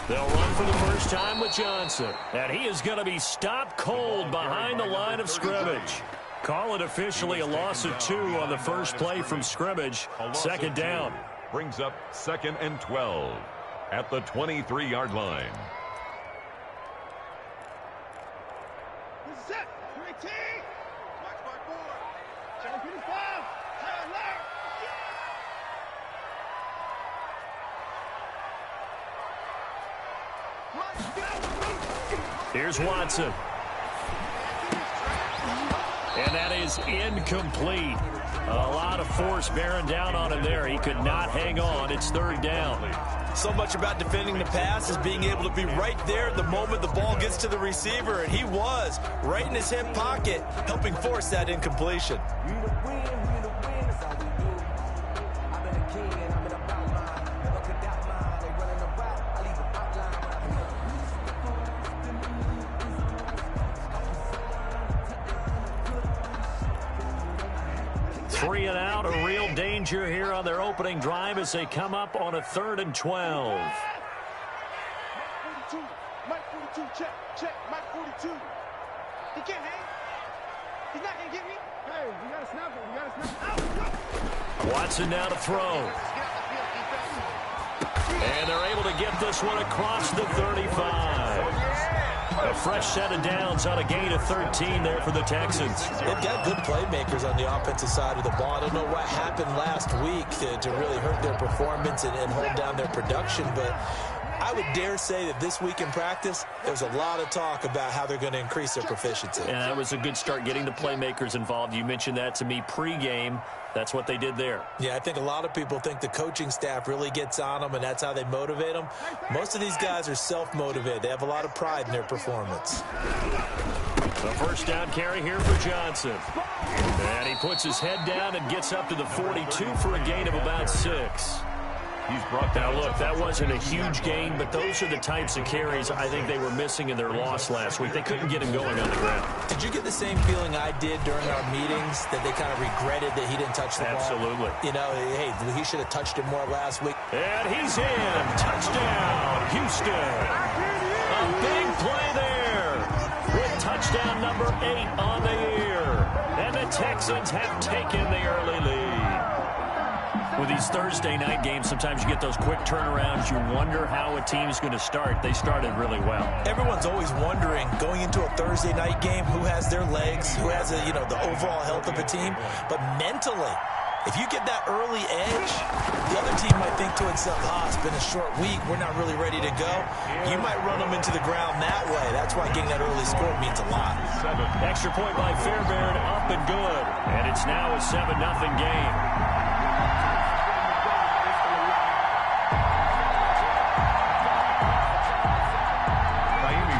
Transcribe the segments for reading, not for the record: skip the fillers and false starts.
They'll run for the first time with Johnson. And he is going to be stopped cold behind the line of scrimmage. Call it officially a loss of 2 on the first play from scrimmage. Second down. Brings up 2nd and 12 at the 23-yard line. Here's Watson. And that is incomplete. A lot of force bearing down on him there. He could not hang on. It's 3rd down. So much about defending the pass is being able to be right there the moment the ball gets to the receiver. And he was right in his hip pocket, helping force that incompletion. 3 and out, a real danger here on their opening drive as they come up on a 3rd and 12. Mike 42, Mike 42, check, Mike 42. He can't hang. He's not going to get me. Hey, we got to snap it. Watson now to throw. And they're able to get this one across the 35. A fresh set of downs on a gain of 13 there for the Texans. They've got good playmakers on the offensive side of the ball. I don't know what happened last week to really hurt their performance and hold down their production, but I would dare say that this week in practice, there's a lot of talk about how they're going to increase their proficiency. And that was a good start getting the playmakers involved. You mentioned that to me pregame. That's what they did there. Yeah, I think a lot of people think the coaching staff really gets on them, and that's how they motivate them. Most of these guys are self-motivated. They have a lot of pride in their performance. The first down carry here for Johnson. And he puts his head down and gets up to the 42 for a gain of about 6. He's brought down. Now, look, that wasn't a huge gain, but those are the types of carries I think they were missing in their loss last week. They couldn't get him going on the ground. Did you get the same feeling I did during our meetings, that they kind of regretted that he didn't touch the ball? Absolutely. You know, hey, he should have touched it more last week. And he's in. Touchdown, Houston. A big play there with touchdown number 8 on the year. And the Texans have taken the early lead. With these Thursday night games, sometimes you get those quick turnarounds. You wonder how a team's going to start. They started really well. Everyone's always wondering, going into a Thursday night game, who has their legs, who has the overall health of a team. But mentally, if you get that early edge, the other team might think to itself, it's been a short week, we're not really ready to go. You might run them into the ground that way. That's why getting that early score means a lot. Extra point by Fairbairn, up and good. And it's now a 7-0 game.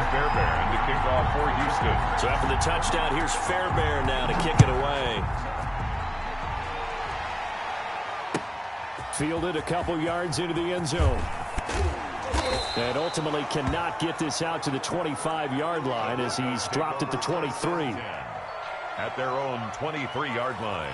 Fairbairn to kick off for Houston. So after the touchdown, here's Fairbairn now to kick it away. Fielded a couple yards into the end zone. And ultimately cannot get this out to the 25-yard line as he's dropped at the 23. At their own 23-yard line.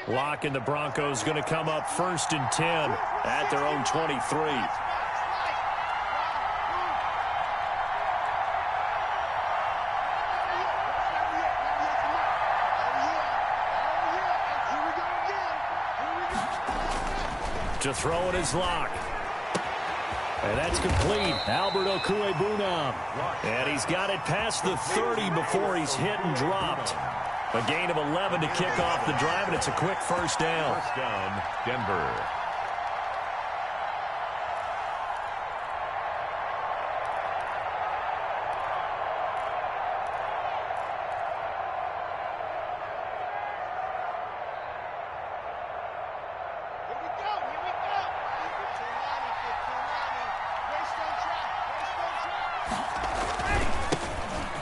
Locke and the Broncos going to come up 1st and 10 at their own 23. To throw it is Locke. And that's complete. Albert Okwuegbunam. And he's got it past the 30 before he's hit and dropped. A gain of 11 to kick off the drive, and it's a quick first down. First down, Denver.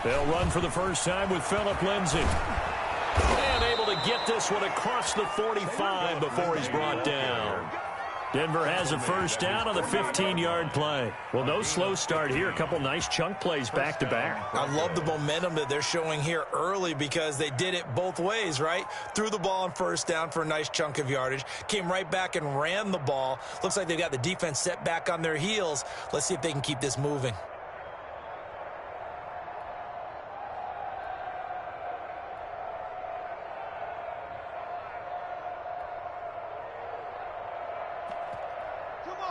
They'll run for the first time with Phillip Lindsay. And able to get this one across the 45 before he's brought down. Denver has a first down on the 15-yard play. Well, no slow start here. A couple nice chunk plays back-to-back. I love the momentum that they're showing here early because they did it both ways, right? Threw the ball on first down for a nice chunk of yardage. Came right back and ran the ball. Looks like they've got the defense set back on their heels. Let's see if they can keep this moving.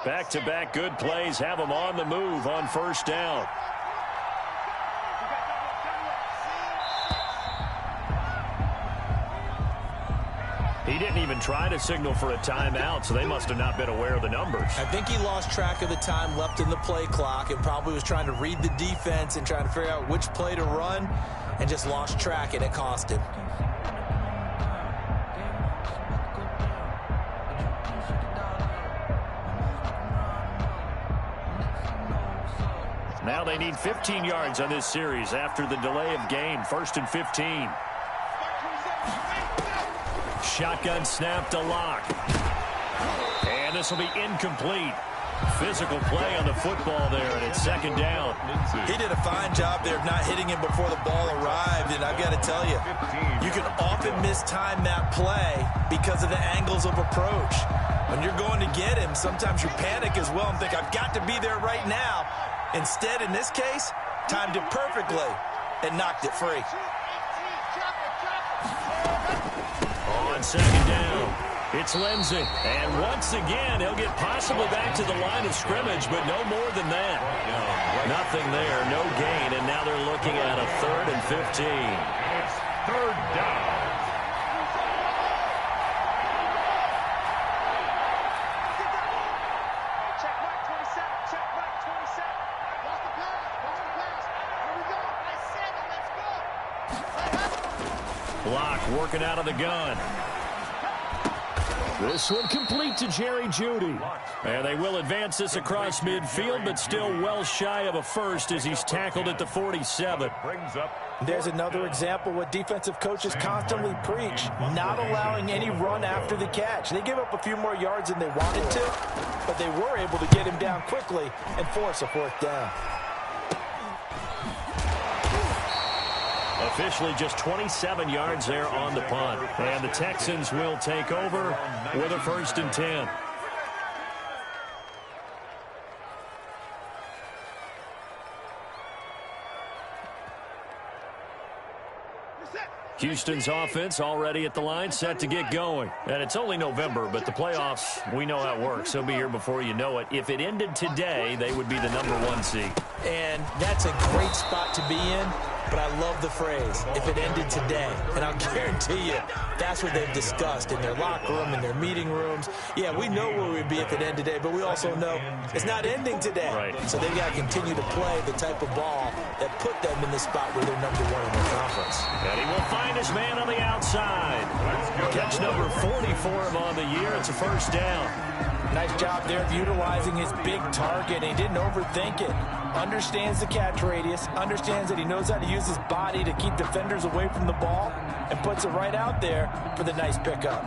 Back-to-back good plays have them on the move on first down. He didn't even try to signal for a timeout, so they must have not been aware of the numbers. I think he lost track of the time left in the play clock and probably was trying to read the defense and trying to figure out which play to run and just lost track, and it cost him. Now they need 15 yards on this series after the delay of game. 1st and 15. Shotgun snap to Locke. And this will be incomplete. Physical play on the football there, and it's second down. He did a fine job there of not hitting him before the ball arrived, and I've got to tell you, you can often mistime that play because of the angles of approach. When you're going to get him, sometimes you panic as well and think, I've got to be there right now. Instead, in this case, timed it perfectly and knocked it free. On second down, it's Lindsay. And once again, he'll get possibly back to the line of scrimmage, but no more than that. Nothing there, no gain, and now they're looking at a 3rd and 15. It's 3rd down. Block working out of the gun. This one complete to Jerry Jeudy. And they will advance this across midfield, but still well shy of a first as he's tackled at the 47. There's another example what defensive coaches constantly preach, not allowing any run after the catch. They give up a few more yards than they wanted to, but they were able to get him down quickly and force a 4th down. Officially just 27 yards there on the punt. And the Texans will take over with a 1st and 10. Houston's offense already at the line, set to get going. And it's only November, but the playoffs, we know how it works. They'll be here before you know it. If it ended today, they would be the #1 seed. And that's a great spot to be in. But I love the phrase, if it ended today. And I'll guarantee you, that's what they've discussed in their locker room, in their meeting rooms. Yeah, we know where we'd be if it ended today, but we also know it's not ending today. Right. So they've got to continue to play the type of ball that put them in the spot where they're #1 in their conference. And he will find his man on the outside. Catch number 44 of him on the year. It's a 1st down. Nice job there of utilizing his big target. He didn't overthink it. Understands the catch radius, understands that he knows how to use his body to keep defenders away from the ball, and puts it right out there for the nice pickup.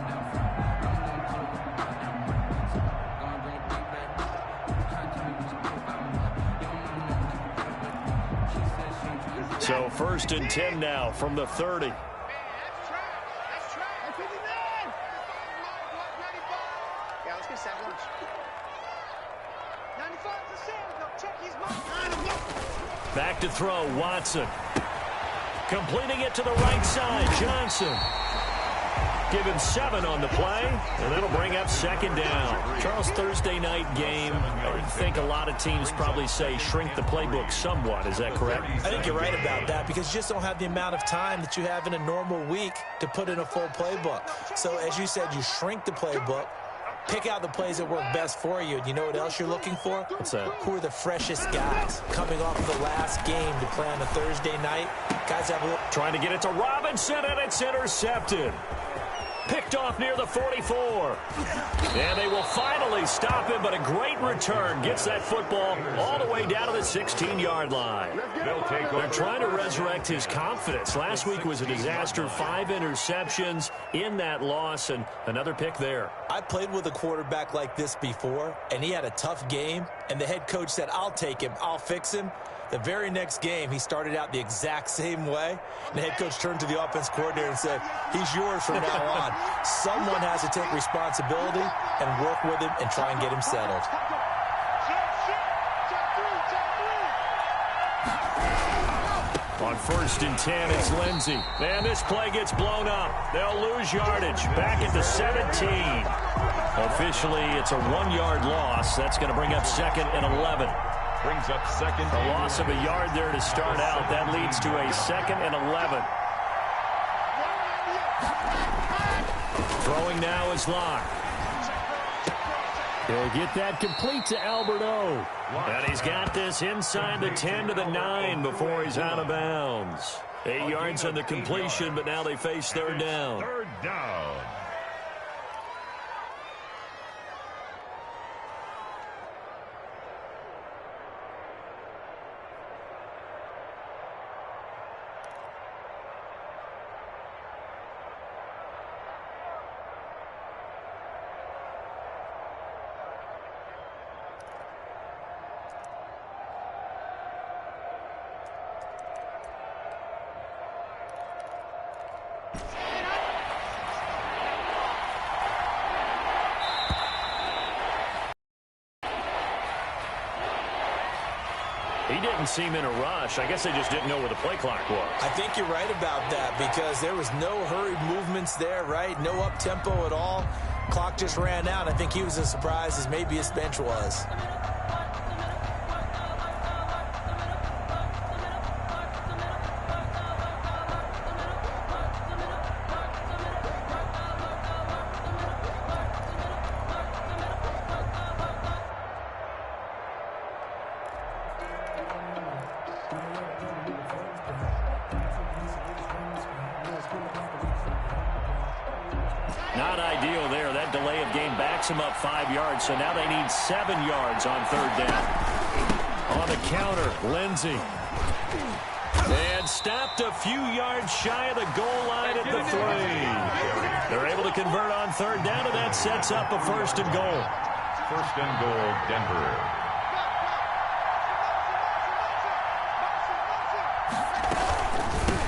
So 1st and 10 now from the 30. Back to throw, Watson. Completing it to the right side, Johnson. Give him 7 on the play, and that'll bring up 2nd down. Charles, Thursday night game, I think a lot of teams probably say shrink the playbook somewhat. Is that correct? I think you're right about that because you just don't have the amount of time that you have in a normal week to put in a full playbook. So as you said, you shrink the playbook. Pick out the plays that work best for you. And you know what else you're looking for? What's that? Who are the freshest guys coming off of the last game to play on a Thursday night? Guys have a little... Trying to get it to Robinson, and it's intercepted. Picked off near the 44. And they will finally stop him, but a great return gets that football all the way down to the 16-yard line. They're trying to resurrect his confidence. Last week was a disaster, 5 interceptions in that loss, and another pick there. I played with a quarterback like this before, and he had a tough game, and the head coach said, I'll take him, I'll fix him. The very next game, he started out the exact same way. And the head coach turned to the offense coordinator and said, he's yours from now on. Someone has to take responsibility and work with him and try and get him settled. On 1st and 10, it's Lindsey. And this play gets blown up. They'll lose yardage. Back at the 17. Officially, it's a 1-yard loss. That's going to bring up 2nd and 11. Brings up 2nd. A loss of a yard there to start out. That leads to a 2nd and 11. Throwing now is Locke. He'll get that complete to Alberto. And he's got this inside the 10 to the 9 before he's out of bounds. 8 yards on the completion, but now they face 3rd down. 3rd down. He didn't seem in a rush. I guess they just didn't know where the play clock was. I think you're right about that because there was no hurried movements there, right? No up-tempo at all. Clock just ran out. I think he was as surprised as maybe his bench was. Not ideal there. That delay of game backs him up 5 yards, so now they need 7 yards on 3rd down. On the counter, Lindsey. And stopped a few yards shy of the goal line at the 3. They're able to convert on 3rd down, and that sets up a 1st and goal. 1st and goal, Denver.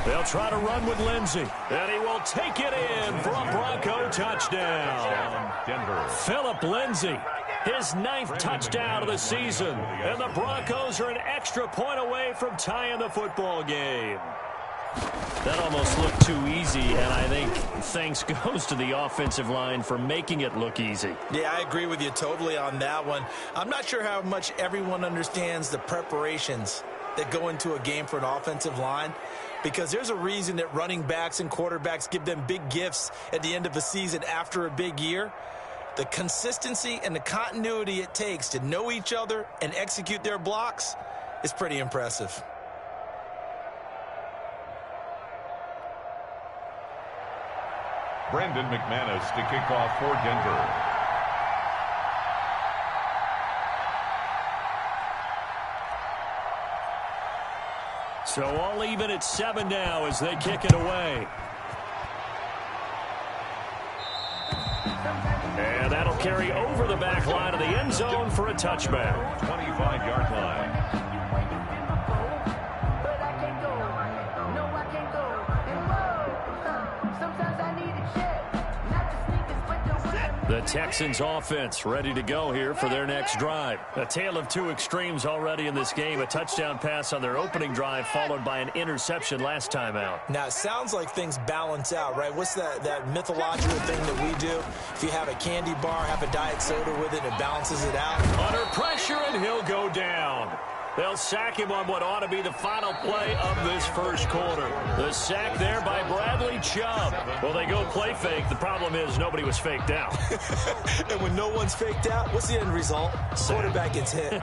They'll try to run with Lindsey, and he will take it in for a Bronco touchdown. Denver. Philip Lindsey, his 9th touchdown of the season, and the Broncos are an extra point away from tying the football game. That almost looked too easy, and I think thanks goes to the offensive line for making it look easy. Yeah, I agree with you totally on that one. I'm not sure how much everyone understands the preparations that go into a game for an offensive line, because there's a reason that running backs and quarterbacks give them big gifts at the end of a season after a big year. The consistency and the continuity it takes to know each other and execute their blocks is pretty impressive. Brandon McManus to kick off for Denver. So all even at 7 now as they kick it away. And that'll carry over the back line of the end zone for a touchback. 25-yard line. The Texans offense ready to go here for their next drive. A tale of two extremes already in this game. A touchdown pass on their opening drive followed by an interception last time out. Now, it sounds like things balance out, right? What's that mythological thing that we do? If you have a candy bar, have a diet soda with it, it balances it out. Under pressure, and he'll go down. They'll sack him on what ought to be the final play of this first quarter. The sack there by Bradley Chubb. Well, they go play fake. The problem is nobody was faked out. And when no one's faked out, what's the end result? Quarterback gets hit.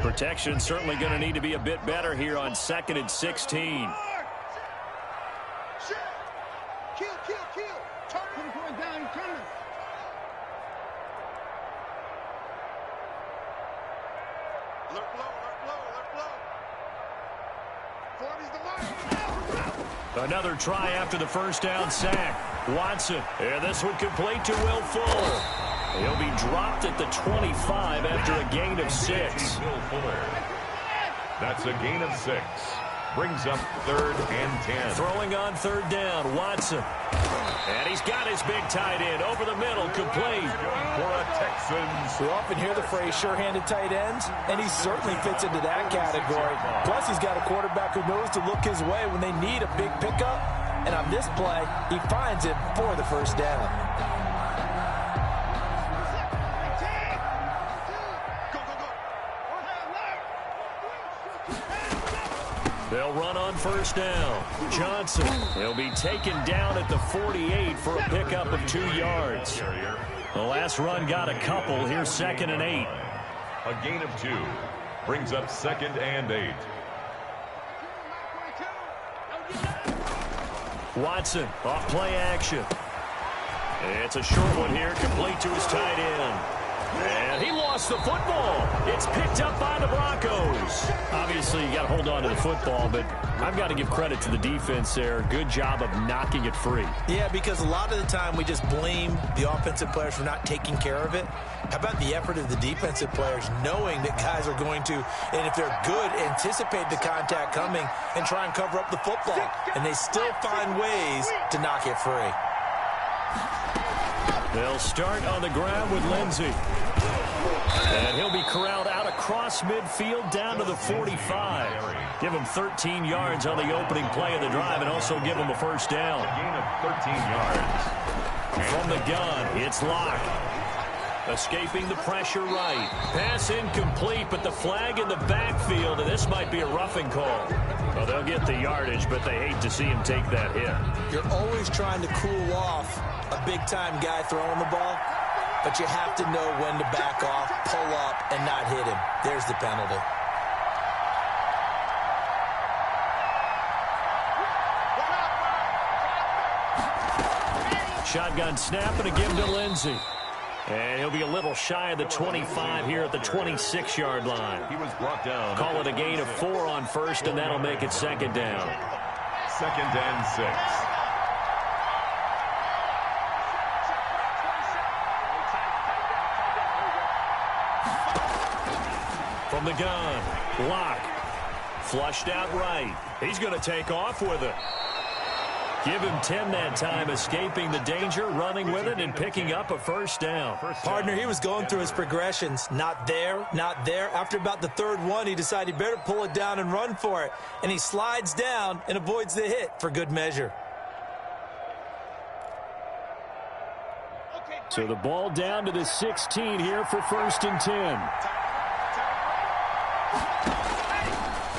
Protection certainly going to need to be a bit better here on 2nd and 16. Kill. Turn. Put him going down. He's coming. Alert blow. Form is the line. Another try after the first down sack. Watson. And this one complete to Will Fuller. He'll be dropped at the 25 after a gain of 6. Will Fuller. That's a gain of 6. Brings up 3rd and 10. Throwing on 3rd down, Watson. And he's got his big tight end over the middle, complete. For a Texans. We often hear the phrase sure-handed tight ends, and he certainly fits into that category. Plus, he's got a quarterback who knows to look his way when they need a big pickup. And on this play, he finds it for the first down. They'll run on first down. Johnson. He'll be taken down at the 48 for a pickup of 2 yards. The last run got a couple. Here's 2nd and 8. A gain of 2. Brings up 2nd and 8. Watson off play action. It's a short one here, complete to his tight end. And he lost the football. It's picked up by the Broncos. Obviously, you got to hold on to the football, but I've got to give credit to the defense there. Good job of knocking it free. Yeah, because a lot of the time we just blame the offensive players for not taking care of it. How about the effort of the defensive players knowing that guys are going to, and if they're good, anticipate the contact coming and try and cover up the football. And they still find ways to knock it free. They'll start on the ground with Lindsey. And he'll be corralled out across midfield down to the 45. Give him 13 yards on the opening play of the drive and also give him a first down. A gain of 13 yards. From the gun, it's Locke. Escaping the pressure right. Pass incomplete, but the flag in the backfield, and this might be a roughing call. Well, they'll get the yardage, but they hate to see him take that hit. You're always trying to cool off a big-time guy throwing the ball, but you have to know when to back off, pull up, and not hit him. There's the penalty. Shotgun snap and a give to Lindsey. And he'll be a little shy of the 25 here at the 26-yard line. He was brought down. Call it a gain of 4 on first, and that'll make it 2nd down. 2nd and 6. From the gun, Locke. Flushed out right. He's going to take off with it. Give him 10 that time, escaping the danger, running with it, and picking up a first down. Partner, he was going through his progressions. Not there, not there. After about the 3rd one, he decided he better pull it down and run for it. And he slides down and avoids the hit for good measure. So the ball down to the 16 here for 1st and 10.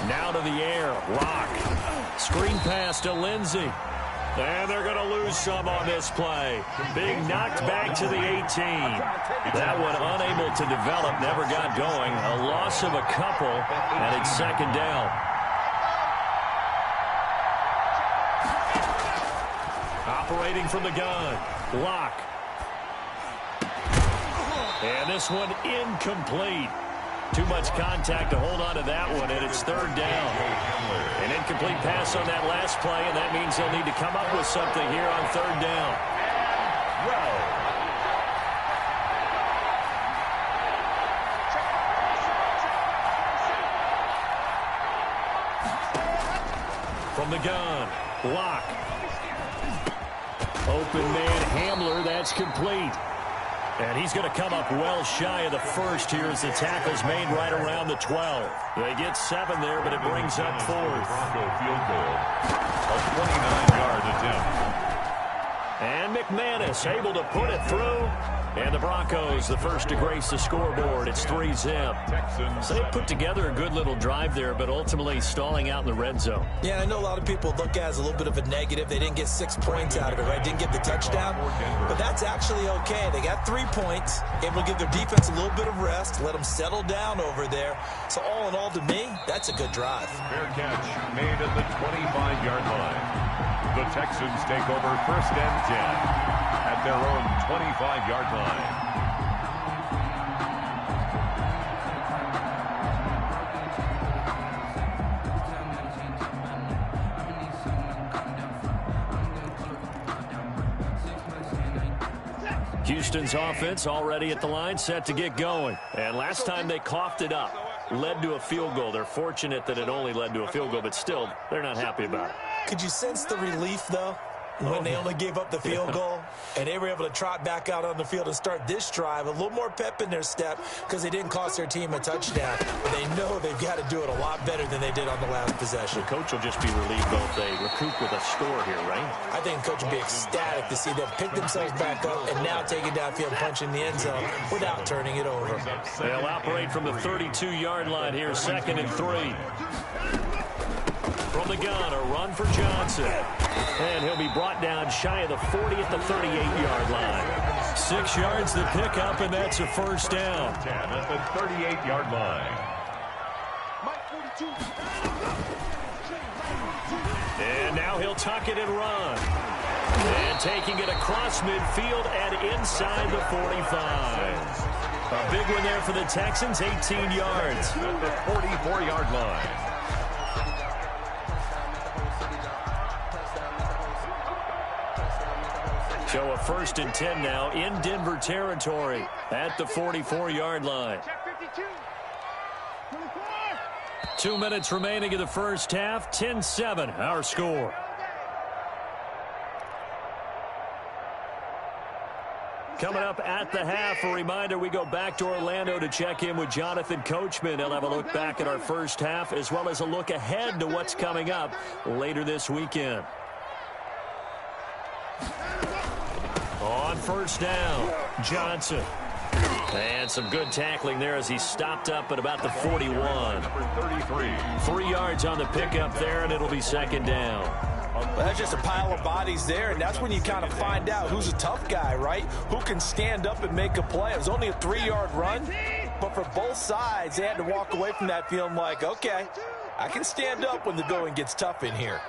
Now to the air, Locke. Screen pass to Lindsey. And they're going to lose some on this play. Being knocked back to the 18. That one unable to develop, never got going. A loss of a couple, and it's 2nd down. Operating from the gun, Locke. And this one incomplete. Too much contact to hold on to that one, and it's 3rd down. An incomplete pass on that last play, and that means they'll need to come up with something here on 3rd down. From the gun, Locke. Open man, Hamler, that's complete. And he's going to come up well shy of the first here as the tackle's made right around the 12. They get 7 there, but it brings up 4th. Bronco field goal. A 29-yard attempt. And McManus able to put it through. And the Broncos, the first to grace the scoreboard. It's 3-zip. So they put together a good little drive there, but ultimately stalling out in the red zone. Yeah, I know a lot of people look at it as a little bit of a negative. They didn't get 6 points out of it, right? Didn't get the touchdown. But that's actually okay. They got 3 points, able to give their defense a little bit of rest, let them settle down over there. So all in all, to me, that's a good drive. Fair catch made at the 25-yard line. The Texans take over 1st and 10 at their own 25-yard line. Houston's offense already at the line, set to get going. And last time they coughed it up, led to a field goal. They're fortunate that it only led to a field goal, but still, they're not happy about it. Could you sense the relief, though, when they only gave up the field goal and they were able to trot back out on the field and start this drive? A little more pep in their step because they didn't cost their team a touchdown. But they know they've got to do it a lot better than they did on the last possession. The coach will just be relieved though if they recoup with a score here, right? I think the coach will be ecstatic to see them pick themselves back up and now take it downfield, punch in the end zone without turning it over. They'll operate from the 32-yard line here, 2nd and 3. From the gun, a run for Johnson. And he'll be brought down shy of the 40 at the 38-yard line. 6 yards to pick up, and that's a first down. 10 at the 38-yard line. And now he'll tuck it and run. And taking it across midfield and inside the 45. A big one there for the Texans, 18 yards. At the 44-yard line. So a 1st and 10 now in Denver territory at the 44-yard line. 2 minutes remaining in the first half. 10-7 our score. Coming up at the half, a reminder, we go back to Orlando to check in with Jonathan Coachman. He'll have a look back at our first half as well as a look ahead to what's coming up later this weekend. On first down, Johnson. And some good tackling there as he stopped up at about the 41. 3 yards on the pickup there, and it'll be 2nd down. Well, that's just a pile of bodies there, and that's when you kind of find out who's a tough guy, right? Who can stand up and make a play. It was only a 3-yard run, but for both sides, they had to walk away from that feeling like, okay, I can stand up when the going gets tough in here.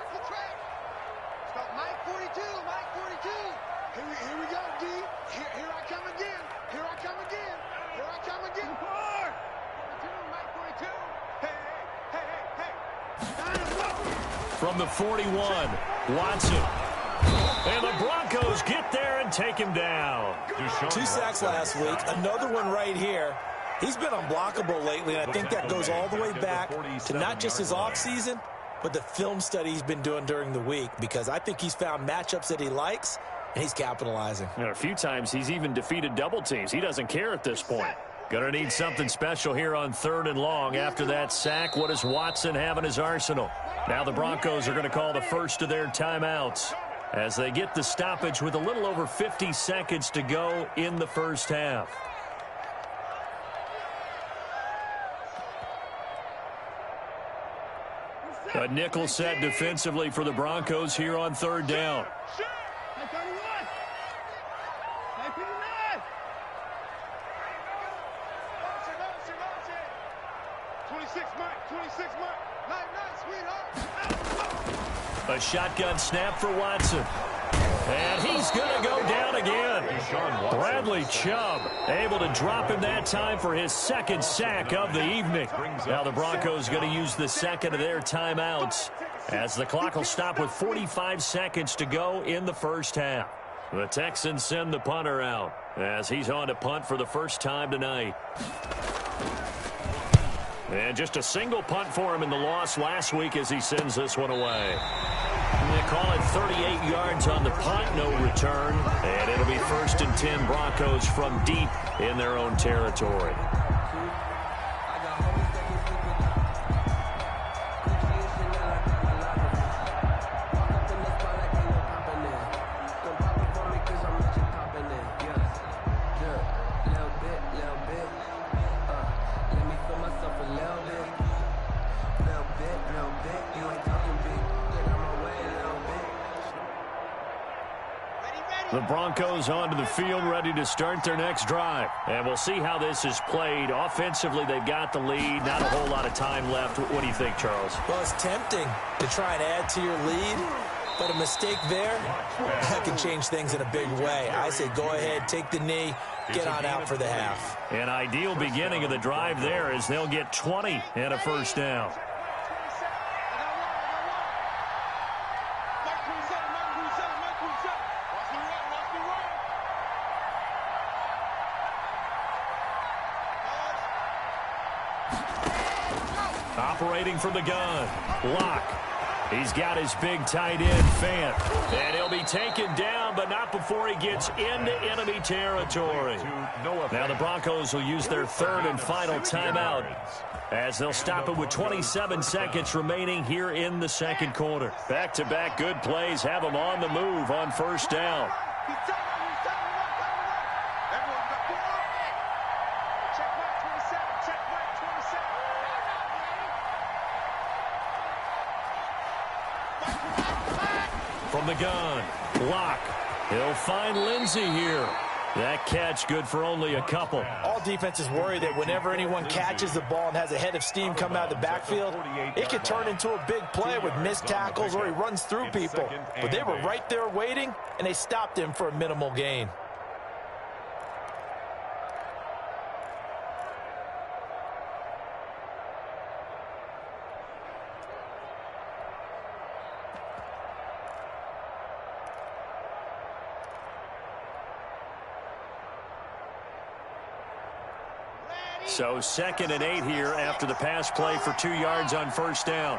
From the 41, Watson. And the Broncos get there and take him down. 2 sacks last week. Another one right here. He's been unblockable lately, and I think that goes all the way back to not just his offseason, but the film study he's been doing during the week, because I think he's found matchups that he likes, and he's capitalizing. A few times he's even defeated double teams. He doesn't care at this point. Gonna need something special here on 3rd and long. After that sack, what does Watson have in his arsenal? Now the Broncos are going to call the first of their timeouts as they get the stoppage with a little over 50 seconds to go in the first half. A nickel set defensively for the Broncos here on 3rd down. 26 months. A shotgun snap for Watson. And he's going to go down again. Bradley Chubb able to drop him that time for his 2nd sack of the evening. Now the Broncos going to use the 2nd of their timeouts as the clock will stop with 45 seconds to go in the first half. The Texans send the punter out as he's on to punt for the first time tonight. And just a single punt for him in the loss last week as he sends this one away. And they call it 38 yards on the punt, no return. And it'll be 1st and 10 Broncos from deep in their own territory. Broncos onto the field, ready to start their next drive. And we'll see how this is played. Offensively, they've got the lead. Not a whole lot of time left. What do you think, Charles? Well, it's tempting to try and add to your lead, but a mistake there, that can change things in a big way. I say go ahead, take the knee, get on out for the half. An ideal beginning of the drive there as they'll get 20 and a first down. Operating from the gun, Locke. He's got his big tight end, Fant. And he'll be taken down, but not before he gets into enemy territory. Now the Broncos will use their third and final timeout as they'll stop it with 27 seconds remaining here in the second quarter. Back-to-back good plays have them on the move on first down. From the gun, Locke. He'll find Lindsey here. That catch good for only a couple. All defenses worry that whenever anyone catches the ball and has a head of steam come out of the backfield, it could turn into a big play with missed tackles or he runs through people. But they were right there waiting, and they stopped him for a minimal gain. So 2nd and 8 here after the pass play for 2 yards on first down.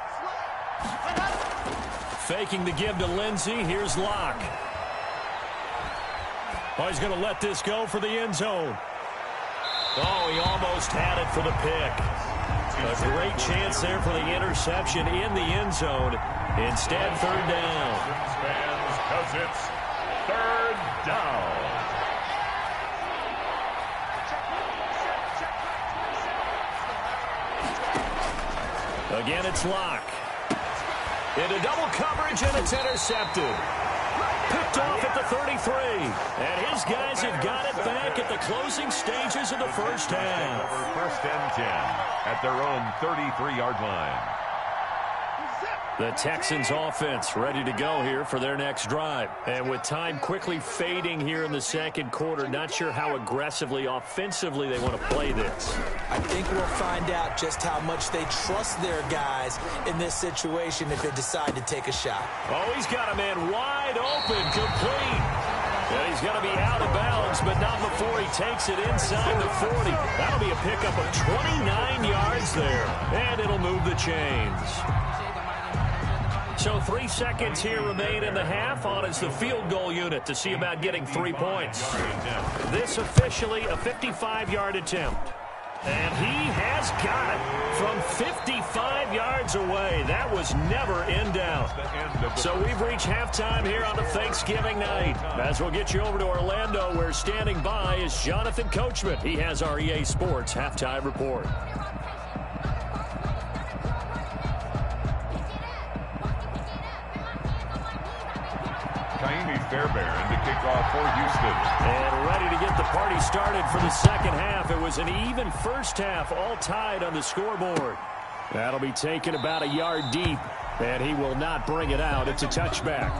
Faking the give to Lindsey. Here's Locke. Oh, he's going to let this go for the end zone. Oh, he almost had it for the pick. A great chance there for the interception in the end zone. Instead, third down. Because it's third down. Again, it's Locke. Into double coverage, and it's intercepted. Picked off at the 33. And his guys have got it back at the closing stages of the first half. First and 10 at their own 33-yard line. The Texans offense ready to go here for their next drive. And with time quickly fading here in the second quarter, not sure how aggressively, offensively they want to play this. I think we'll find out just how much they trust their guys in this situation if they decide to take a shot. Oh, he's got a man wide open, complete. And he's going to be out of bounds, but not before he takes it inside the 40. That'll be a pickup of 29 yards there. And it'll move the chains. So 3 seconds here remain in the half. On is the field goal unit to see about getting 3 points. This officially a 55-yard attempt. And he has got it from 55 yards away. That was never in doubt. So we've reached halftime here on a Thanksgiving night. As we'll get you over to Orlando, where standing by is Jonathan Coachman. He has our EA Sports halftime report. Fairbairn to kick off for Houston. And ready to get the party started for the second half. It was an even first half, all tied on the scoreboard. That'll be taken about a yard deep, and he will not bring it out. It's a touchback.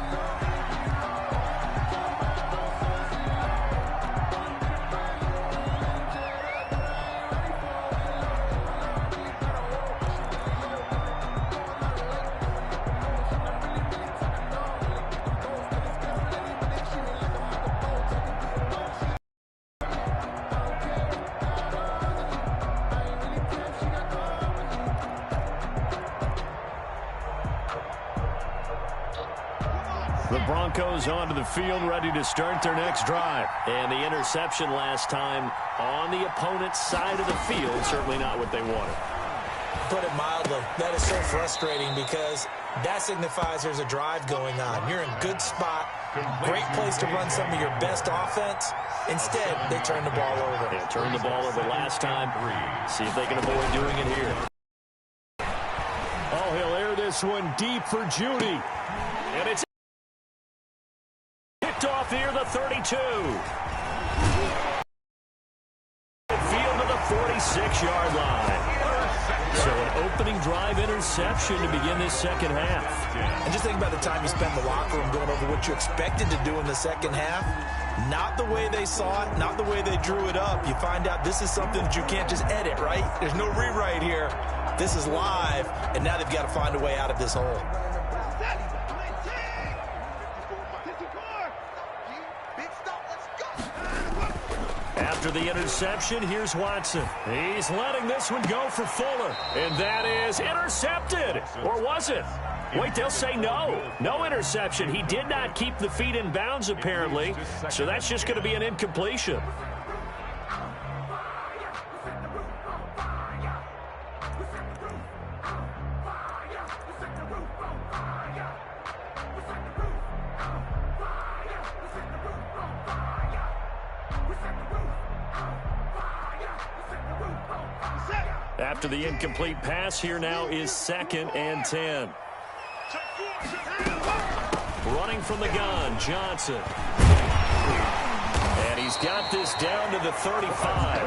The Broncos onto the field, ready to start their next drive. And the interception last time on the opponent's side of the field, certainly not what they wanted. Put it mildly, that is so frustrating because that signifies there's a drive going on. You're in good spot, great place to run some of your best offense. Instead, they turn the ball over. They turned the ball over last time. See if they can avoid doing it here. Oh, he'll air this one deep for Judy. And it's off near the 32. Field to the 46-yard line. So an opening drive interception to begin this second half. And just think about the time you spent in the locker room going over what you expected to do in the second half. Not the way they saw it, not the way they drew it up. You find out this is something that you can't just edit, right? There's no rewrite here. This is live, and now they've got to find a way out of this hole. After the interception, here's Watson. He's letting this one go for Fuller. And that is intercepted. Or was it? Wait, they'll say no. No interception. He did not keep the feet in bounds, apparently. So that's just going to be an incompletion. After the incomplete pass, here now is 2nd and 10. Running from the gun, Johnson. And he's got this down to the 35.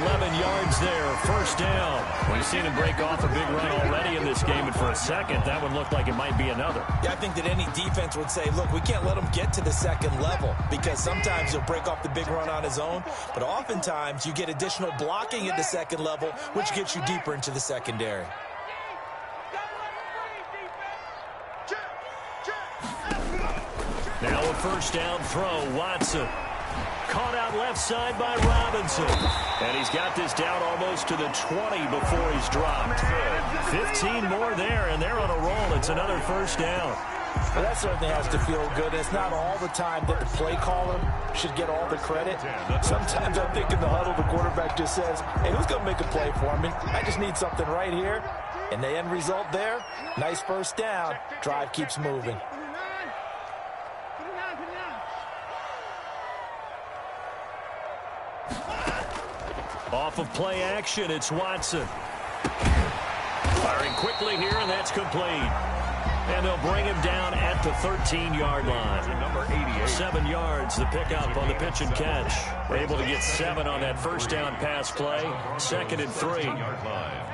11 yards there, first down. We've seen him break off a big run already in this game, and for a second, that one looked like it might be another. Yeah, I think that any defense would say, look, we can't let him get to the second level, because sometimes he'll break off the big run on his own, but oftentimes you get additional blocking at the second level, which gets you deeper into the secondary. Now a first down throw, Watson. Caught out left side by Robinson. And he's got this down almost to the 20 before he's dropped. 15 more there, and they're on a roll. It's another first down. Well, that certainly has to feel good. It's not all the time that the play caller should get all the credit. Sometimes I think in the huddle, the quarterback just says, hey, who's going to make a play for me? I just need something right here. And the end result there, nice first down. Drive keeps moving. Off of play action, it's Watson. Firing quickly here, and that's complete. And they'll bring him down at the 13-yard line. Number 88. 7 yards, the pickup on the pitch and catch. Able to get 7 on that first down pass play. 2nd and 3. 13-yard line.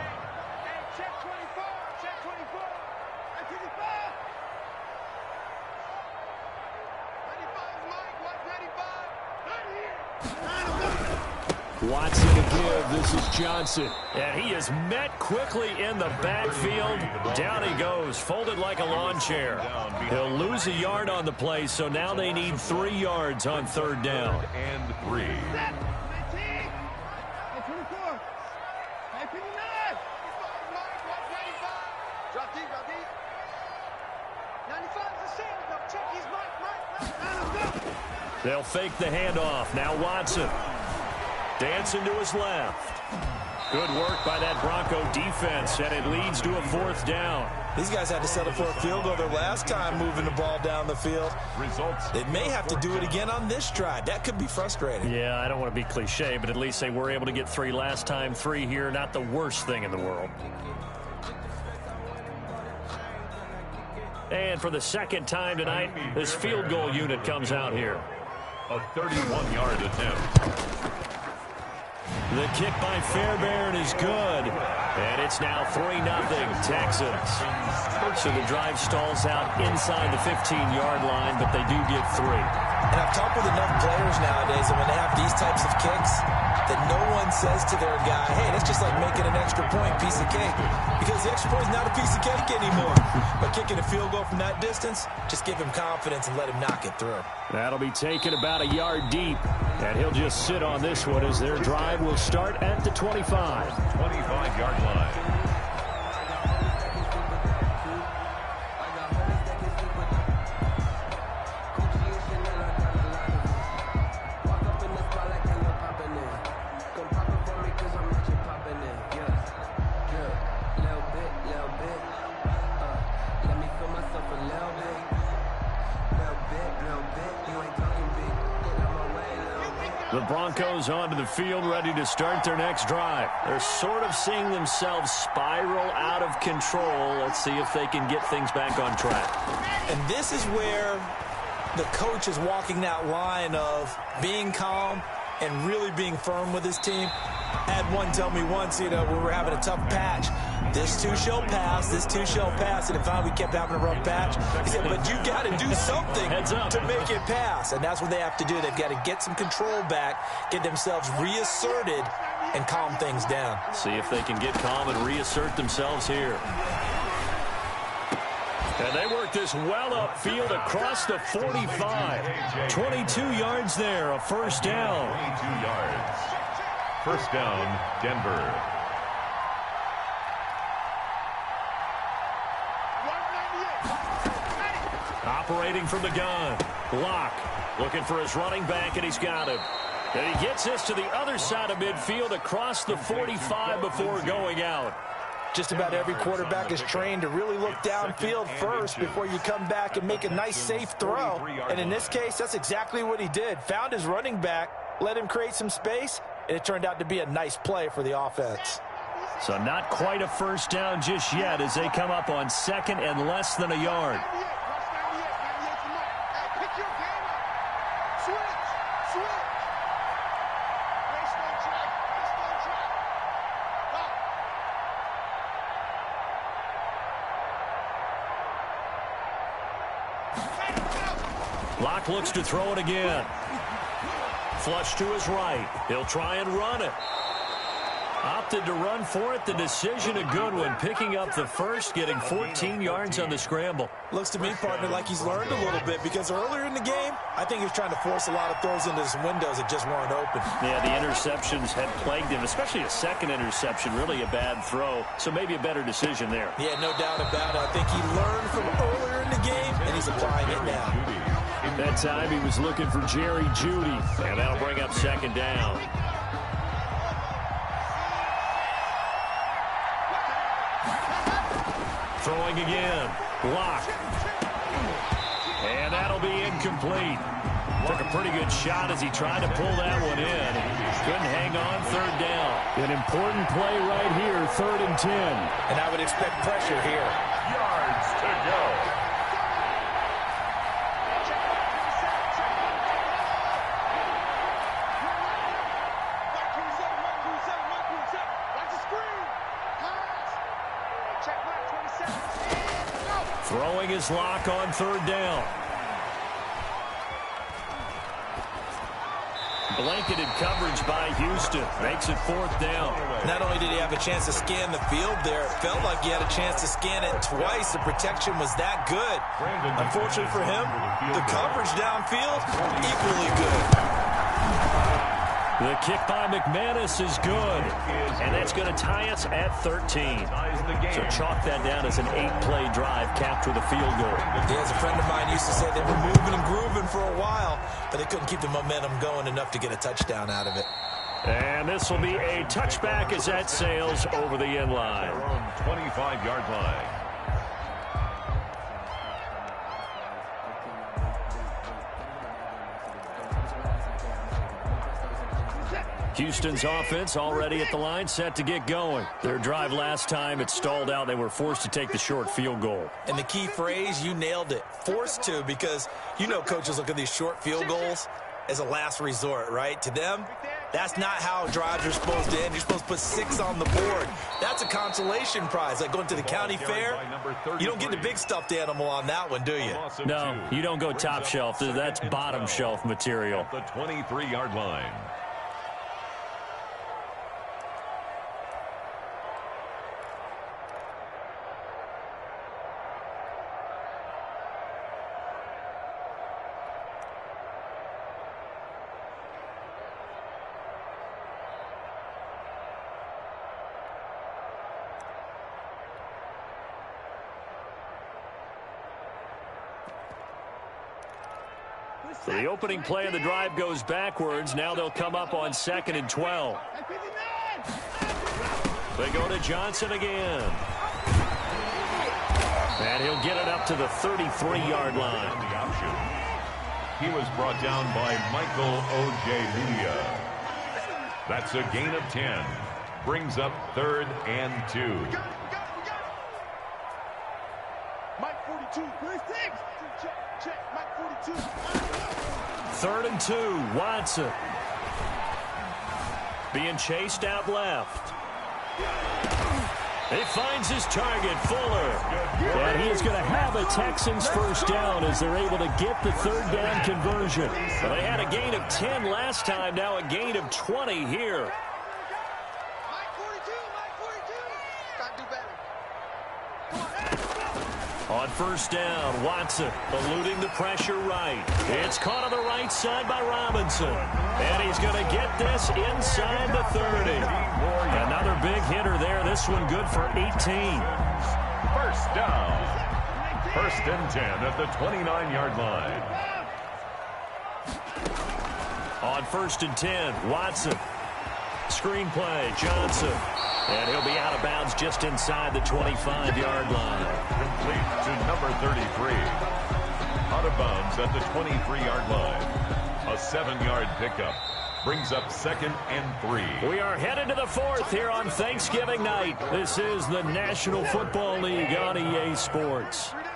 Watson to give. This is Johnson. And he is met quickly in the backfield. Down he goes, folded like a lawn chair. He'll lose a yard on the play, so now they need 3 yards on 3rd down. And 3. They'll fake the handoff. Now Watson. Dancing to his left. Good work by that Bronco defense, and it leads to a 4th down. These guys had to settle for a field goal their last time moving the ball down the field. Results. They may have to do it again on this drive. That could be frustrating. Yeah, I don't want to be cliche, but at least they were able to get 3 last time. 3 here, not the worst thing in the world. And for the 2nd time tonight, this field goal unit comes out here. A 31-yard attempt. The kick by Fairbairn is good. And it's now 3-0 Texans. So the drive stalls out inside the 15-yard line, but they do get 3. And I've talked with enough players nowadays that when they have these types of kicks, that no one says to their guy, hey, that's just like making an extra point, piece of cake. Because the extra point is not a piece of cake anymore. But kicking a field goal from that distance, just give him confidence and let him knock it through. That'll be taken about a yard deep. And he'll just sit on this one as their drive will start at the 25. 25-yard line. The Broncos onto the field, ready to start their next drive. They're sort of seeing themselves spiral out of control. Let's see if they can get things back on track. And this is where the coach is walking that line of being calm and really being firm with his team. I had one tell me once, you know, when we were having a tough patch, this too shall pass, this too shall pass. And if finally we kept having a rough patch, he said, but you got to do something to make it pass. And that's what they have to do. They've got to get some control back, get themselves reasserted, and calm things down. See if they can get calm and reassert themselves here. And they work this well upfield across the 45. 22 yards there, a first down. 22 yards. First down, Denver. Operating from the gun. Locke looking for his running back, and he's got him. And he gets this to the other side of midfield across the 45 before going out. Just about every quarterback is trained to really look downfield first before you come back and make a nice, safe throw. And in this case, that's exactly what he did. Found his running back, let him create some space, and it turned out to be a nice play for the offense. So not quite a first down just yet as they come up on second and less than a yard. Locke looks to throw it again. Flush to his right. He'll try and run it. Opted to run for it. The decision a good one. Picking up the first, getting 14 yards on the scramble. Looks to me, partner, like he's learned a little bit because earlier in the game, I think he was trying to force a lot of throws into some windows that just weren't open. Yeah, the interceptions had plagued him, especially a second interception. Really a bad throw, so maybe a better decision there. Yeah, no doubt about it. I think he learned from earlier in the game, and he's applying it now. That time he was looking for Jerry Jeudy, and that'll bring up second down. Throwing again. Locke. And that'll be incomplete. Took a pretty good shot as he tried to pull that one in. Couldn't hang on, third down. An important play right here, 3rd and 10. And I would expect pressure here. Yards to go. Throwing his Locke on 3rd down. Blanketed coverage by Houston. Makes it 4th down. Not only did he have a chance to scan the field there, it felt like he had a chance to scan it twice. The protection was that good. Unfortunately for him, the coverage downfield, equally good. The kick by McManus is good, and that's going to tie us at 13. So chalk that down as an 8-play drive capped with a field goal. Yeah, as a friend of mine used to say, they were moving and grooving for a while, but they couldn't keep the momentum going enough to get a touchdown out of it. And this will be a touchback as that sails over the end line. 25-yard line. Houston's offense already at the line, set to get going. Their drive last time, it stalled out. They were forced to take the short field goal. And the key phrase, you nailed it. Forced to, because you know coaches look at these short field goals as a last resort, right? To them, that's not how drives are supposed to end. You're supposed to put 6 on the board. That's a consolation prize, like going to the county fair. You don't get the big stuffed animal on that one, do you? No, you don't go top shelf. That's bottom shelf material. The 23-yard line. So the opening play of the drive goes backwards. Now they'll come up on 2nd and 12. They go to Johnson again. And he'll get it up to the 33-yard line. The option. He was brought down by Michael Ojemudia. That's a gain of 10. Brings up 3rd and 2. Mike 42. Where's 6? check. Mike 42. 3rd and 2. Watson. Being chased out left. He finds his target, Fuller. And he is going to have a Texans first down as they're able to get the 3rd down conversion. Well, they had a gain of 10 last time, now a gain of 20 here. Mike 42. Mike 42. Gotta do better. On 1st down, Watson eluding the pressure right. It's caught on the right side by Robinson. And he's going to get this inside the 30. Another big hitter there. This one good for 18. First down. 1st and 10 at the 29-yard line. On 1st and 10, Watson. Screenplay, Johnson. And he'll be out of bounds just inside the 25-yard line. Complete to number 33. Out of bounds at the 23-yard line. A 7-yard pickup. Brings up 2nd and 3. We are headed to the 4th here on Thanksgiving night. This is the National Football League on EA Sports. 95,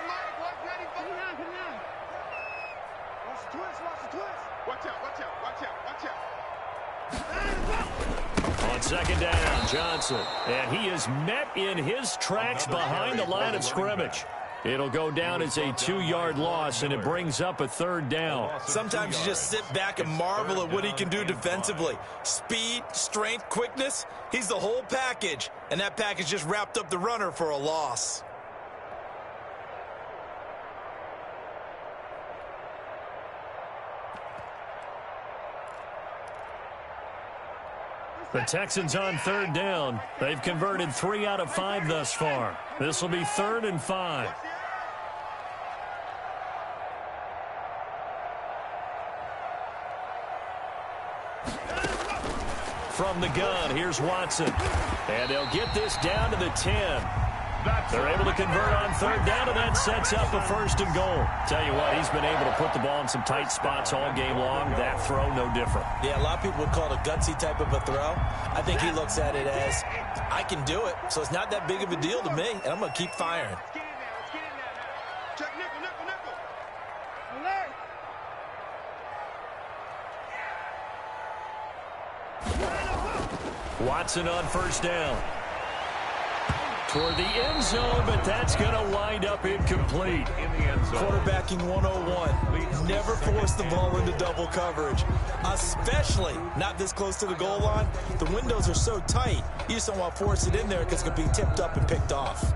Mike. Watch 95. Come down. Watch the twist. Watch the twist. Watch out. Watch out. Watch out. Watch out. On 2nd down, Johnson. And he is met in his tracks behind the line of scrimmage. It'll go down as a 2-yard loss, and it brings up a 3rd down. Sometimes you just sit back and marvel at what he can do defensively. Speed, strength, quickness. He's the whole package. And that package just wrapped up the runner for a loss. The Texans on 3rd down. They've converted 3 out of 5 thus far. This will be 3rd and 5. From the gun, here's Watson. And they'll get this down to the 10. They're able to convert on 3rd down, and that sets up a 1st and goal. Tell you what, he's been able to put the ball in some tight spots all game long. That throw, no different. Yeah, a lot of people would call it a gutsy type of a throw. I think he looks at it as, I can do it, so it's not that big of a deal to me, and I'm going to keep firing. Let's get in there. Let's get in there now. Check nickel, nickel, nickel. Alert. Watson on 1st down. Toward the end zone, but that's going to wind up incomplete. In the end zone. Quarterbacking 101. Never force the ball into double coverage, especially not this close to the goal line. The windows are so tight, you just don't want to force it in there because it could be tipped up and picked off.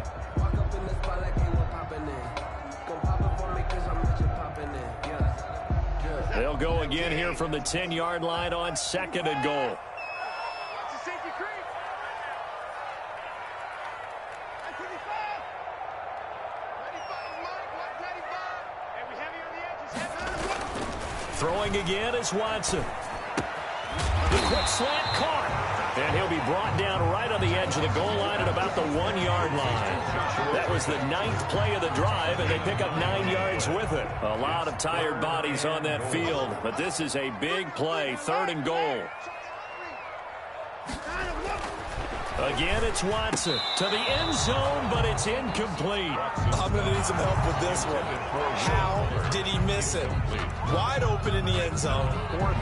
They'll go again here from the 10-yard line on 2nd and goal. Watch the safety creep. 95. 95, Mike. Watch 95. And we heavy on the edges. Throwing again is Watson. The quick slant caught. And he'll be brought down right on the edge of the goal line at about the 1-yard line. That was the 9th play of the drive, and they pick up 9 yards with it. A lot of tired bodies on that field, but this is a big play, 3rd and goal. Again, it's Watson to the end zone, but it's incomplete. I'm going to need some help with this one. How did he miss it? Wide open in the end zone.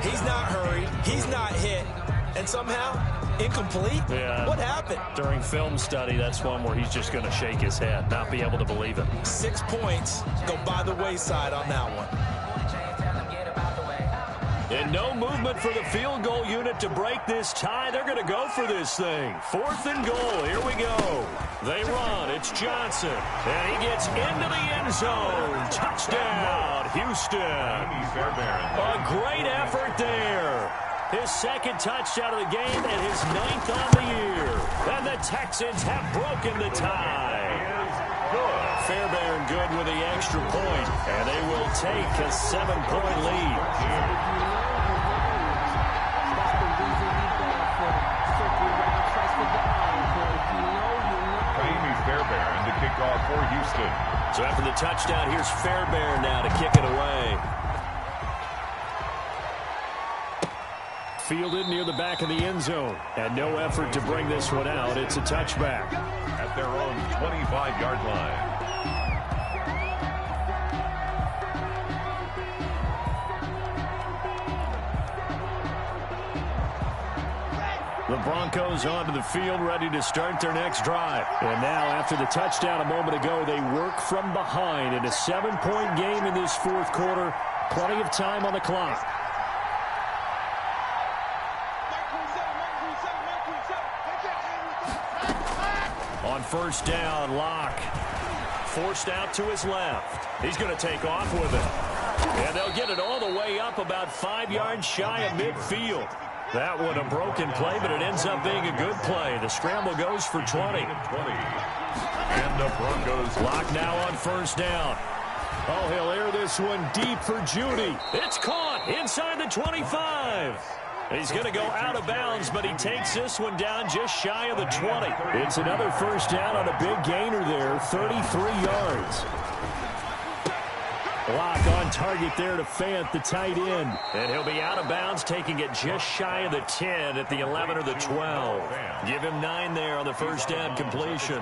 He's not hurried. He's not hit. And somehow, incomplete? Yeah. What happened? During film study, that's one where he's just going to shake his head, not be able to believe it. 6 points go by the wayside on that one. And no movement for the field goal unit to break this tie. They're going to go for this thing. 4th and goal. Here we go. They run. It's Johnson. And he gets into the end zone. Touchdown, Houston. A great effort there. His 2nd touchdown of the game and his 9th on the year. And the Texans have broken the tie. Fairbairn good with the extra point. And they will take a 7-point lead. Fairbairn to kick off for Houston. So after the touchdown, here's Fairbairn now to kick it away. Fielded near the back of the end zone. And no effort to bring this one out. It's a touchback. At their own 25-yard line. The Broncos onto the field, ready to start their next drive. And now, after the touchdown a moment ago, they work from behind in a 7-point game in this fourth quarter. Plenty of time on the clock. On first down, Locke forced out to his left. He's going to take off with it. And they'll get it all the way up about 5 yards shy of midfield. That one a broken play, but it ends up being a good play. The scramble goes for 20. And the Broncos. Locke now on first down. Oh, he'll air this one deep for Judy. It's caught inside the 25. He's going to go out of bounds, but he takes this one down just shy of the 20. It's another first down on a big gainer there, 33 yards. Locke on target there to Fant, the tight end. And he'll be out of bounds, taking it just shy of the 10 at the 11 or the 12. Give him 9 there on the first down completion.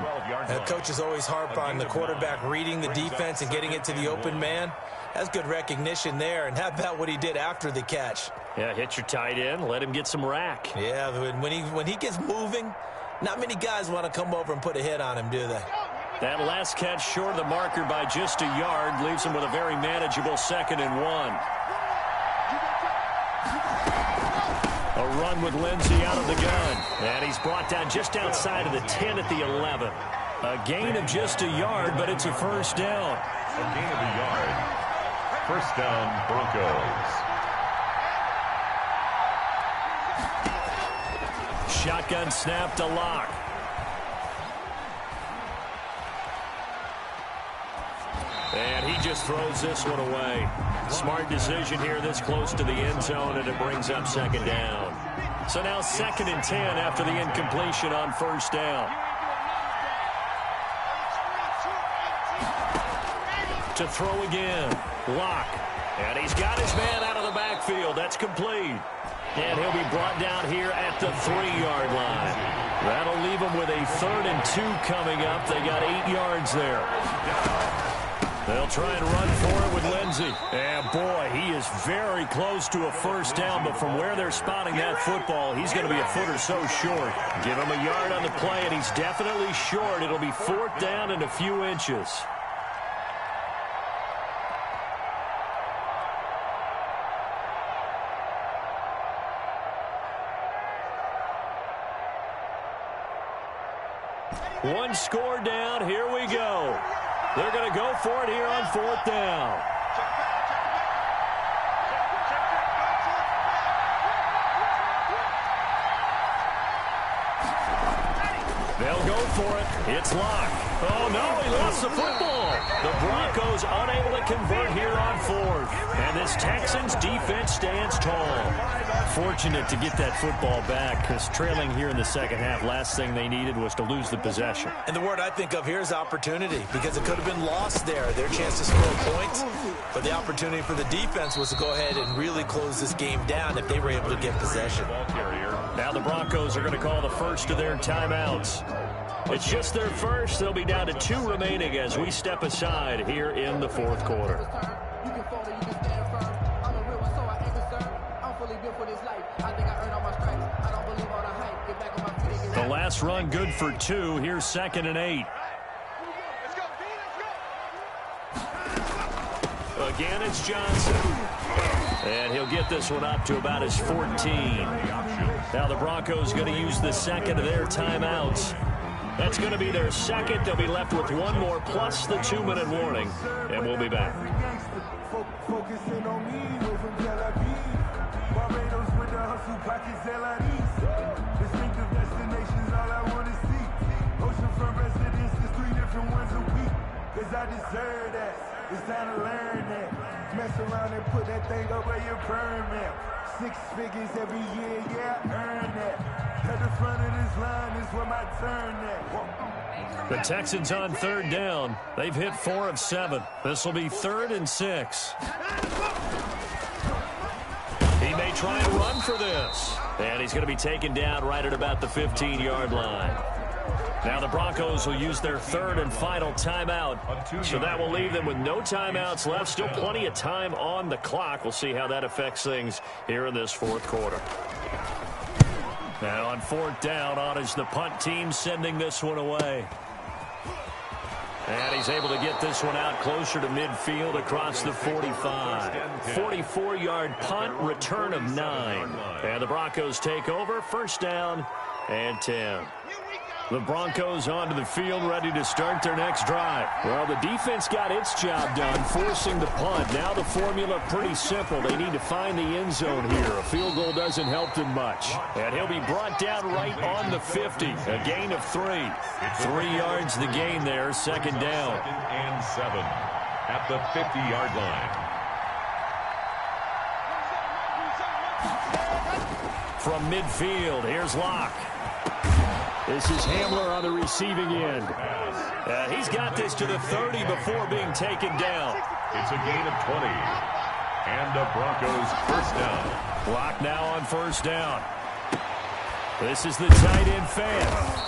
Coaches always harp on the quarterback reading the defense and getting it to the open man. That's good recognition there. And how about what he did after the catch? Yeah, hit your tight end, let him get some rack. Yeah, when he gets moving, not many guys want to come over and put a hit on him, do they? That last catch short of the marker by just a yard leaves him with a very manageable 2nd and 1. A run with Lindsey out of the gun. And he's brought down just outside of the 10 at the 11. A gain of just a yard, but it's a first down. A gain of a yard. First down, Broncos. Shotgun snap to Locke. And he just throws this one away. Smart decision here this close to the end zone, and it brings up 2nd down. So now 2nd and 10 after the incompletion on first down. To throw again, Locke. And he's got his man out of the backfield. That's complete. And he'll be brought down here at the 3-yard line. That'll leave him with a 3rd and 2 coming up. They got 8 yards there. They'll try and run for it with Lindsey. And, boy, he is very close to a first down, but from where they're spotting that football, he's going to be a foot or so short. Give him a yard on the play, and he's definitely short. It'll be 4th down and a few inches. One score down. Here we go. They're going to go for it here on 4th down. They'll go for it. It's Locke. Oh, no, he lost the football. The Broncos unable to convert here on 4th. And this Texans defense stands tall. Fortunate to get that football back, because trailing here in the second half, last thing they needed was to lose the possession. And the word I think of here is opportunity, because it could have been lost there. Their chance to score points, but the opportunity for the defense was to go ahead and really close this game down if they were able to get possession. Now the Broncos are going to call the first of their timeouts. It's just their first. They'll be down to 2 remaining as we step aside here in the 4th quarter. The last run good for 2. Here's 2nd and 8. Again, it's Johnson. And he'll get this one up to about his 14. Now the Broncos going to use the 2nd of their timeouts. That's going to be their 2nd. They'll be left with 1 more plus the 2-minute warning. And we'll be back. Focusing on me, way from Tel Aviv. Barbados with the hustle pockets, distinctive destinations, all I want to see. Oceanfront residences, 3 different ones a week. Cause I deserve that. It's time to learn that. Mess around and put that thing up where your permit. 6 figures every year, yeah, I earn that. At the front of this line is where my turn at. The Texans on 3rd down. They've hit 4 of 7. This will be 3rd and 6. He may try and run for this. And he's going to be taken down right at about the 15-yard line. Now the Broncos will use their 3rd and final timeout. So that will leave them with no timeouts left. Still plenty of time on the clock. We'll see how that affects things here in this 4th quarter. Now on 4th down, on is the punt team sending this one away. And he's able to get this one out closer to midfield across the 45. 44-yard punt, return of 9. And the Broncos take over, 1st down and 10. The Broncos onto the field, ready to start their next drive. Well, the defense got its job done, forcing the punt. Now the formula pretty simple. They need to find the end zone here. A field goal doesn't help them much. And he'll be brought down right on the 50. A gain of 3. 3 yards the gain there, 2nd down. 2nd and 7 at the 50-yard line. From midfield, here's Locke. This is Hamler on the receiving end. He's got this to the 30 before being taken down. It's a gain of 20. And the Broncos 1st down. Locke now on 1st down. This is the tight end fan.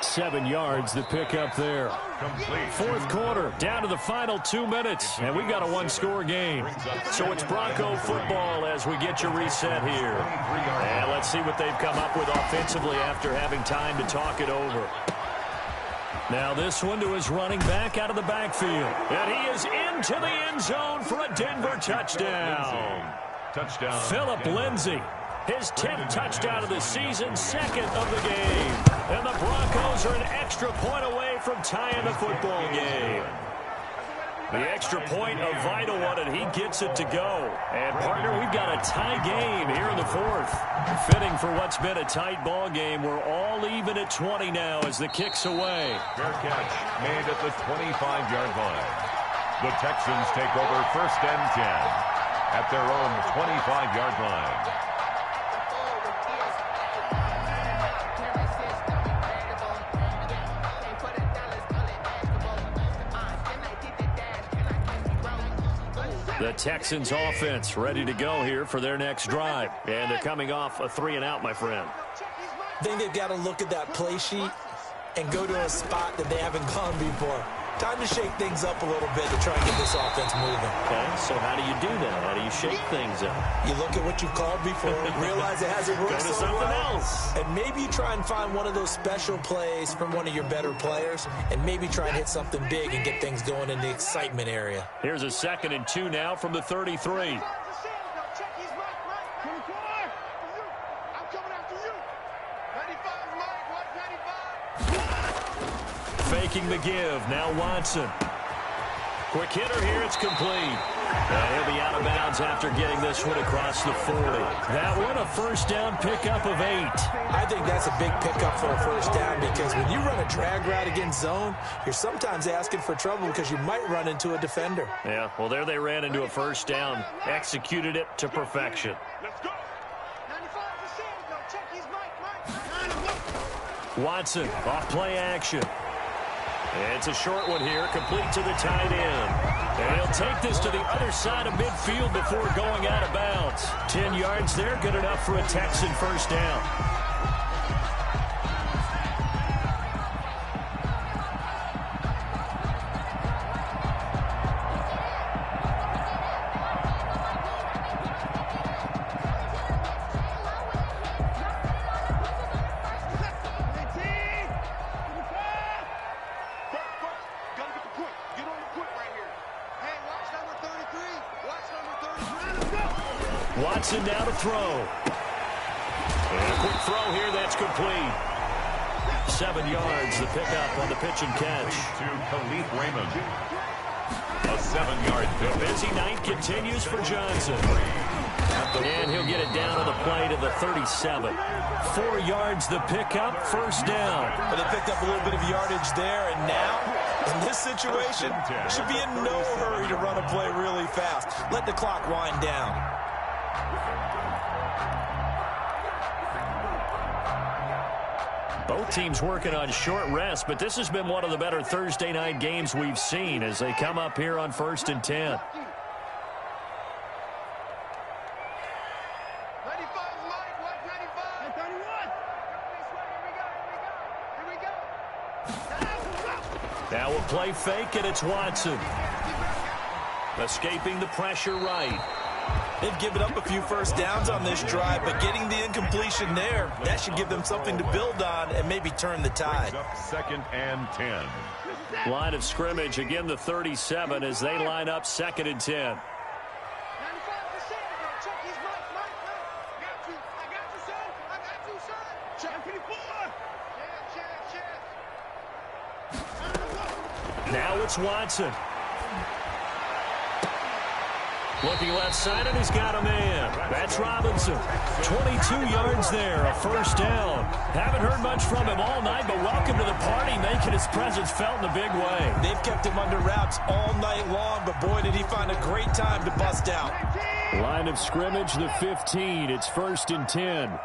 7 yards the pickup there. Complete. 4th quarter, down to the final 2 minutes, and we've got a 1-score game. So it's Bronco football as we get you reset here. And let's see what they've come up with offensively after having time to talk it over. Now this one to his running back out of the backfield. And he is into the end zone for a Denver touchdown. Touchdown. Philip Lindsay. His 10th touchdown of the season, 2nd of the game. And the Broncos are an extra point away from tying the football game. The extra point, a vital one, and he gets it to go. And, partner, we've got a tie game here in the 4th. Fitting for what's been a tight ball game. We're all even at 20 now as the kick's away. Fair catch made at the 25-yard line. The Texans take over 1st and 10 at their own 25-yard line. The Texans offense ready to go here for their next drive. And they're coming off a 3-and-out, my friend. I think they've got to look at that play sheet and go to a spot that they haven't gone before. Time to shake things up a little bit to try and get this offense moving. Okay, so how do you do that? How do you shake things up? You look at what you called before, realize it hasn't worked Go to so something well, else. and maybe you try and find one of those special plays from one of your better players, and maybe try and hit something big and get things going in the excitement area. Here's a 2nd and 2 now from the 33. Faking the give. Now Watson. Quick hitter here. It's complete. And he'll be out of bounds after getting this one across the 40. That one a 1st down pickup of 8. I think that's a big pickup for a 1st down because when you run a drag route against zone, you're sometimes asking for trouble because you might run into a defender. Yeah, well, there they ran into a 1st down. Executed it to perfection. Let's go. 95%. Check his mic. Watson off play action. It's a short one here, complete to the tight end. And he'll take this to the other side of midfield before going out of bounds. 10 yards there, good enough for a Texan 1st down. Watson now to throw. And a quick throw here, that's complete. 7 yards, the pickup on the pitch and catch. To Khalif Raymond. A 7-yard pick. The busy night continues for Johnson. And he'll get it down on the play to the 37. 4 yards, the pickup, 1st down. But they picked up a little bit of yardage there, and now, in this situation, should be in no hurry to run a play really fast. Let the clock wind down. Both teams working on short rest, but this has been one of the better Thursday night games we've seen as they come up here on 1st and 10. Now we'll play fake, and it's Watson. Escaping the pressure right. They've given up a few first downs on this drive, but getting the incompletion there, that should give them something to build on and maybe turn the tide. Brings up 2nd and 10. Line of scrimmage, again the 37 as they line up 2nd and 10. 95%. Check his mic. I got you, son. Check 54. Check. Now it's Watson. Looking left side, and he's got a man. That's Robinson. 22 yards there, a first down. Haven't heard much from him all night, but welcome to the party, making his presence felt in a big way. They've kept him under wraps all night long, but boy, did he find a great time to bust out. Line of scrimmage, the 15. It's 1st and 10.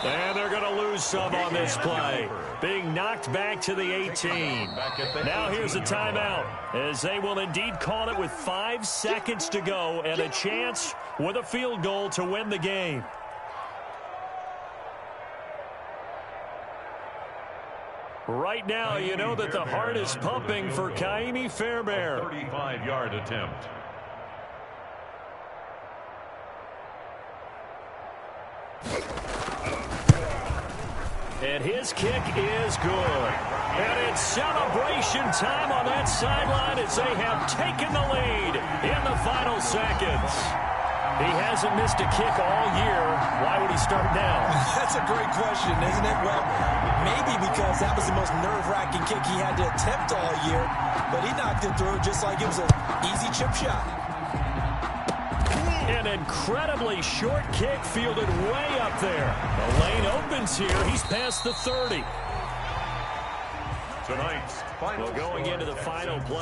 And they're going to lose some on this play. Being knocked back to the 18. Now here's a timeout, as they will indeed call it with 5 seconds to go and a chance with a field goal to win the game. Right now, you know that the heart is pumping for Ka'imi Fairbairn. 35-yard attempt. And his kick is good. And it's celebration time on that sideline as they have taken the lead in the final seconds. He hasn't missed a kick all year. Why would he start now? That's a great question, isn't it? Well, maybe because that was the most nerve-wracking kick he had to attempt all year, but he knocked it through just like it was an easy chip shot. An incredibly short kick fielded way up there. The lane opens here. He's past the 30. Tonight's final Well, going score into the at final play.